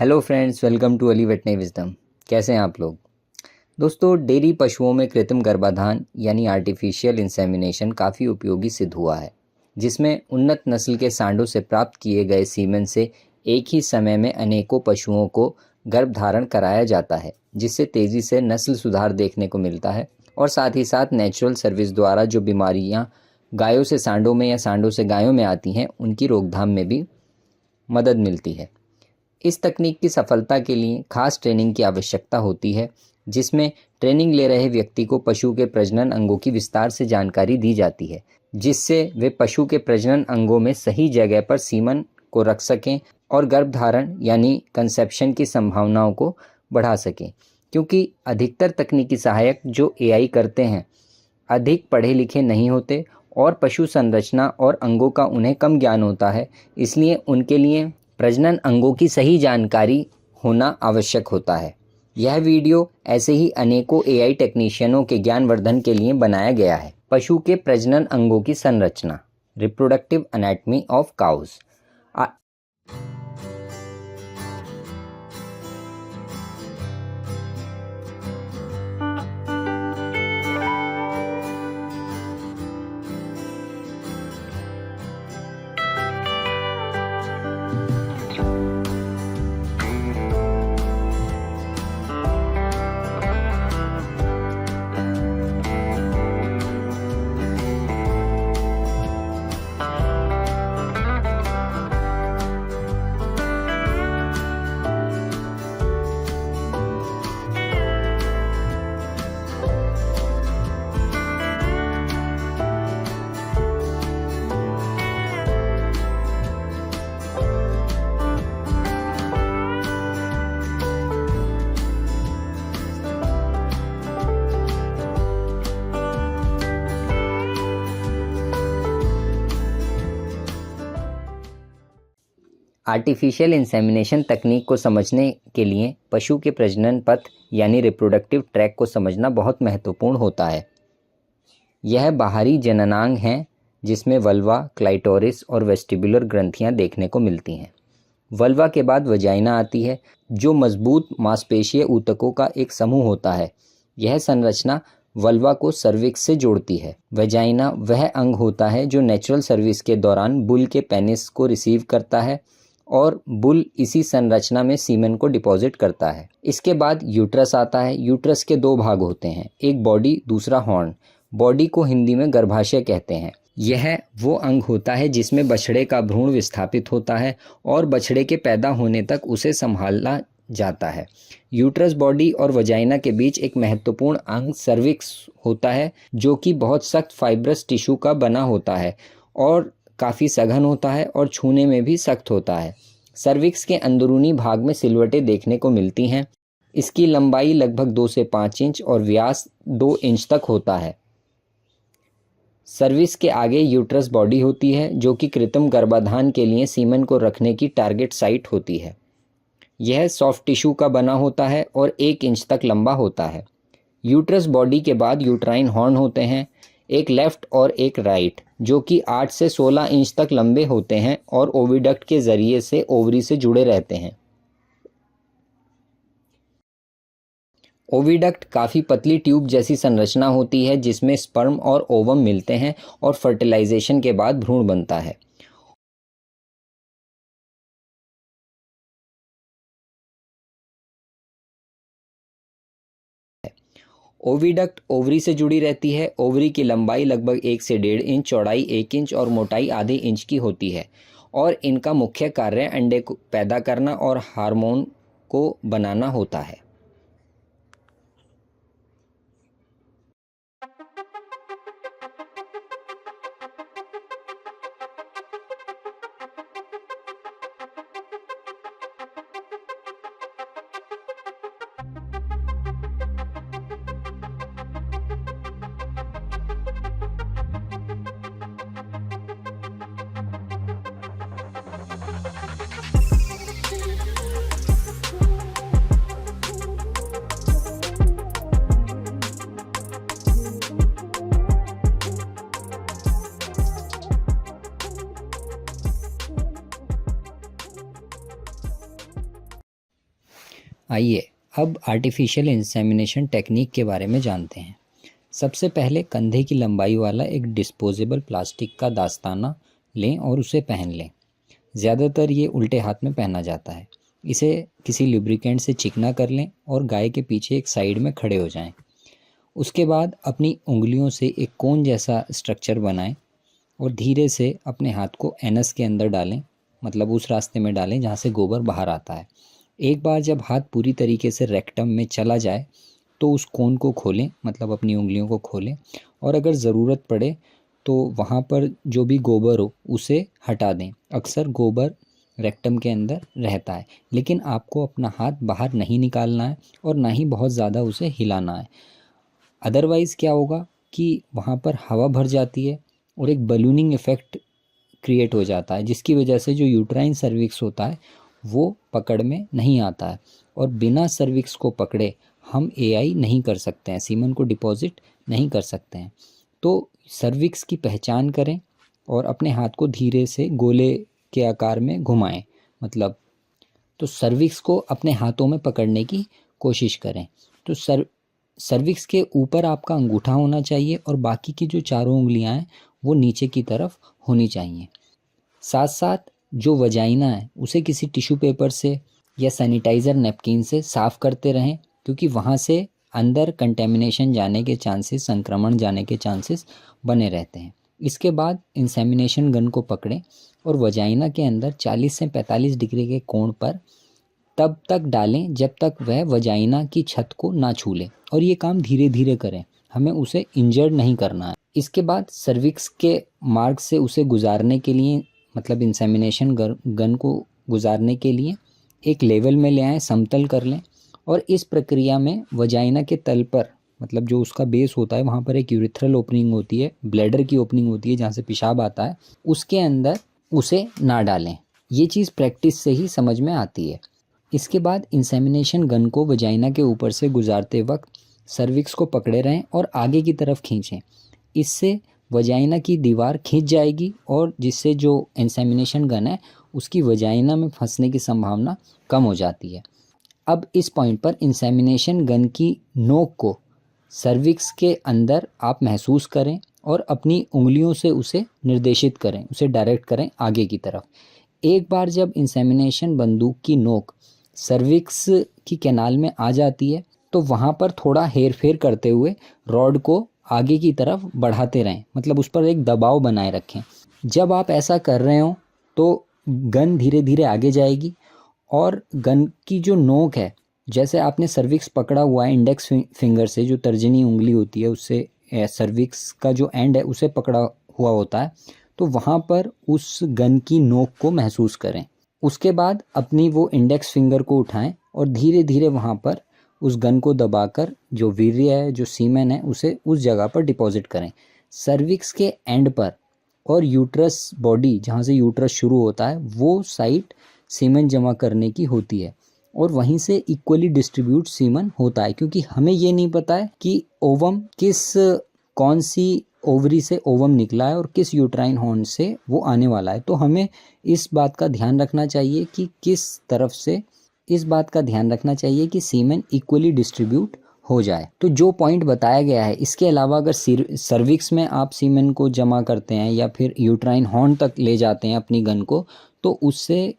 Hello friends, welcome to Ali veterinary wisdom. कैसे हैं आप लोग? दोस्तों, डेयरी पशुओं में कृत्रिम गर्भाधान यानी आर्टिफिशियल इंसेमिनेशन काफ़ी उपयोगी सिद्ध हुआ है, जिसमें उन्नत नस्ल के सांडों से प्राप्त किए गए सीमेन से एक ही समय में अनेकों पशुओं को गर्भधारण कराया जाता है, जिससे तेज़ी से नस्ल सुधार देखने को मिलता है और साथ ही साथ नेचुरल सर्विस द्वारा जो बीमारियां गायों से सांडों में या सांडों से गायों में आती हैं, उनकी रोकथाम में भी मदद मिलती है। इस तकनीक की सफलता के लिए खास ट्रेनिंग की आवश्यकता होती है, जिसमें ट्रेनिंग ले रहे व्यक्ति को पशु के प्रजनन अंगों की विस्तार से जानकारी दी जाती है, जिससे वे पशु के प्रजनन अंगों में सही जगह पर सीमन को रख सकें और गर्भधारण यानी कंसेप्शन की संभावनाओं को बढ़ा सकें। क्योंकि अधिकतर तकनीकी सहायक जो एआई करते हैं अधिक पढ़े लिखे नहीं होते और पशु संरचना और अंगों का उन्हें कम ज्ञान होता है, इसलिए उनके लिए प्रजनन अंगों की सही जानकारी होना आवश्यक होता है। यह वीडियो ऐसे ही अनेकों एआई टेक्नीशियनों के ज्ञानवर्धन के लिए बनाया गया है। पशु के प्रजनन अंगों की संरचना, reproductive anatomy of cows. Artificial insemination तकनीक को समझने के लिए पशु के प्रजनन पथ यानी रिप्रोडक्टिव ट्रैक को समझना बहुत महत्वपूर्ण होता है। यह बाहरी जननांग है जिसमें वल्वा, क्लाइटोरिस और वेस्टिबुलर ग्रंथियां देखने को मिलती हैं। वल्वा के बाद वजाइना आती है, जो मजबूत मांसपेशीय ऊतकों का एक समूह होता है। यह संरचना वल्वा को सर्विक्स से जोड़ती है। वजाइना वह अंग होता है जो नेचुरल सर्विस के दौरान बुल के पेनिस को रिसीव करता है और बुल इसी संरचना में सीमेन को डिपॉजिट करता है। इसके बाद यूट्रस आता है। यूट्रस के दो भाग होते हैं, एक बॉडी, दूसरा हॉर्न। बॉडी को हिंदी में गर्भाशय कहते हैं। यह वो अंग होता है जिसमें बछड़े का भ्रूण विस्थापित होता है और बछड़े के पैदा होने तक उसे संभाला जाता है। यूट्रस, बॉडी और वजाइना के बीच एक महत्वपूर्ण अंग सर्विक्स होता है, जो कि बहुत सख्त फाइब्रस टिश्यू का बना होता है और काफ़ी सघन होता है और छूने में भी सख्त होता है। सर्विक्स के अंदरूनी भाग में सिलवटें देखने को मिलती हैं। इसकी लंबाई लगभग 2 से 5 इंच और व्यास 2 इंच तक होता है। सर्विक्स के आगे यूट्रस बॉडी होती है, जो कि कृत्रिम गर्भाधान के लिए सीमन को रखने की टारगेट साइट होती है। यह सॉफ्ट टिश्यू का बना होता है और 1 इंच तक लंबा होता है। यूट्रस बॉडी के बाद यूट्राइन हॉर्न होते हैं, एक लेफ्ट और एक राइट, जो कि 8 से 16 इंच तक लंबे होते हैं और ओविडक्ट के जरिए से ओवरी से जुड़े रहते हैं। ओविडक्ट काफ़ी पतली ट्यूब जैसी संरचना होती है, जिसमें स्पर्म और ओवम मिलते हैं और फर्टिलाइजेशन के बाद भ्रूण बनता है। ओविडक्ट ओवरी से जुड़ी रहती है। ओवरी की लंबाई लगभग 1 से 1.5 इंच, चौड़ाई 1 इंच और मोटाई आधे इंच की होती है और इनका मुख्य कार्य अंडे को पैदा करना और हार्मोन को बनाना होता है। आइए अब आर्टिफिशियल इंसेमिनेशन टेक्निक के बारे में जानते हैं। सबसे पहले कंधे की लंबाई वाला एक डिस्पोजेबल प्लास्टिक का दास्ताना लें और उसे पहन लें। ज़्यादातर ये उल्टे हाथ में पहना जाता है। इसे किसी लुब्रिकेंट से चिकना कर लें और गाय के पीछे एक साइड में खड़े हो जाएं। उसके बाद अपनी उंगलियों से एक कोन जैसा स्ट्रक्चर बनाएं और धीरे से अपने हाथ को एनस के अंदर डालें, मतलब उस रास्ते में डालें जहाँ से गोबर बाहर आता है। एक बार जब हाथ पूरी तरीके से रेक्टम में चला जाए तो उस कोन को खोलें, मतलब अपनी उंगलियों को खोलें, और अगर ज़रूरत पड़े तो वहाँ पर जो भी गोबर हो उसे हटा दें। अक्सर गोबर रेक्टम के अंदर रहता है, लेकिन आपको अपना हाथ बाहर नहीं निकालना है और ना ही बहुत ज़्यादा उसे हिलाना है। अदरवाइज़ क्या होगा कि वहाँ पर हवा भर जाती है और एक बलूनिंग इफ़ेक्ट क्रिएट हो जाता है, जिसकी वजह से जो यूट्राइन सर्विक्स होता है वो पकड़ में नहीं आता है, और बिना सर्विक्स को पकड़े हम एआई नहीं कर सकते हैं, सीमन को डिपॉजिट नहीं कर सकते हैं। तो सर्विक्स की पहचान करें और अपने हाथ को धीरे से गोले के आकार में घुमाएं, मतलब तो सर्विक्स को अपने हाथों में पकड़ने की कोशिश करें। तो सर्विक्स के ऊपर आपका अंगूठा होना चाहिए और बाकी की जो चारों उंगलियां हैं वो नीचे की तरफ होनी चाहिए। साथ साथ जो वजाइना है उसे किसी टिश्यू पेपर से या सैनिटाइज़र नैपकिन से साफ़ करते रहें, क्योंकि वहाँ से अंदर कंटेमिनेशन जाने के चांसेस, संक्रमण जाने के चांसेस बने रहते हैं। इसके बाद इंसेमिनेशन गन को पकड़ें और वजाइना के अंदर 40 से 45 डिग्री के कोण पर तब तक डालें जब तक वह वजाइना की छत को ना छू ले, और ये काम धीरे धीरे करें, हमें उसे इंजर्ड नहीं करना है। इसके बाद सर्विक्स के मार्ग से उसे गुजारने के लिए, मतलब इंसेमिनेशन गन को गुजारने के लिए एक लेवल में ले आएँ, समतल कर लें, और इस प्रक्रिया में वजाइना के तल पर, मतलब जो उसका बेस होता है वहाँ पर एक यूरिथ्रल ओपनिंग होती है, ब्लैडर की ओपनिंग होती है जहाँ से पेशाब आता है, उसके अंदर उसे ना डालें। ये चीज़ प्रैक्टिस से ही समझ में आती है। इसके बाद इंसेमिनेशन गन को वजाइना के ऊपर से गुजारते वक्त सर्विक्स को पकड़े रहें और आगे की तरफ खींचें। इससे वजाइना की दीवार खींच जाएगी और जिससे जो इंसेमिनेशन गन है उसकी वजाइना में फंसने की संभावना कम हो जाती है। अब इस पॉइंट पर इंसेमिनेशन गन की नोक को सर्विक्स के अंदर आप महसूस करें और अपनी उंगलियों से उसे निर्देशित करें, उसे डायरेक्ट करें आगे की तरफ। एक बार जब इंसेमिनेशन बंदूक की नोक सर्विक्स की कैनाल में आ जाती है तो वहाँ पर थोड़ा हेर फेर करते हुए रॉड को आगे की तरफ बढ़ाते रहें, मतलब उस पर एक दबाव बनाए रखें। जब आप ऐसा कर रहे हो तो गन धीरे धीरे आगे जाएगी और गन की जो नोक है, जैसे आपने सर्विक्स पकड़ा हुआ है इंडेक्स फिंगर से, जो तर्जनी उंगली होती है उससे सर्विक्स का जो एंड है उसे पकड़ा हुआ होता है, तो वहाँ पर उस गन की नोक को महसूस करें। उसके बाद अपनी वो इंडेक्स फिंगर को उठाएं और धीरे धीरे वहाँ पर उस गन को दबाकर जो वीर्य है, जो सीमेन है, उसे उस जगह पर डिपॉजिट करें। सर्विक्स के एंड पर और यूट्रस बॉडी, जहाँ से यूट्रस शुरू होता है, वो साइड सीमेन जमा करने की होती है और वहीं से इक्वली डिस्ट्रीब्यूट सीमन होता है, क्योंकि हमें ये नहीं पता है कि ओवम कौन सी ओवरी से ओवम निकला है और किस यूट्राइन हॉर्न से वो आने वाला है। तो हमें इस बात का ध्यान रखना चाहिए कि किस तरफ से, इस बात का ध्यान रखना चाहिए कि सीमेन इक्वली डिस्ट्रीब्यूट हो जाए। तो जो पॉइंट बताया गया है, इसके अलावा अगर सर्विक्स में आप सीमेन को जमा करते हैं या फिर यूट्राइन हॉर्न तक ले जाते हैं अपनी गन को, तो उससे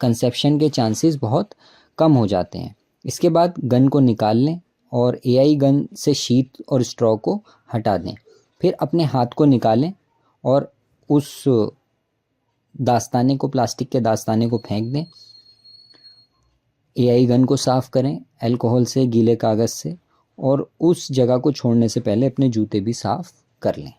कंसेप्शन के चांसेस बहुत कम हो जाते हैं। इसके बाद गन को निकाल लें और एआई गन से शीट और स्ट्रॉ को हटा दें। फिर अपने हाथ को निकालें और उस दास्ताने को, प्लास्टिक के दास्ताने को फेंक दें। एआई गन को साफ़ करें अल्कोहल से, गीले कागज़ से, और उस जगह को छोड़ने से पहले अपने जूते भी साफ़ कर लें।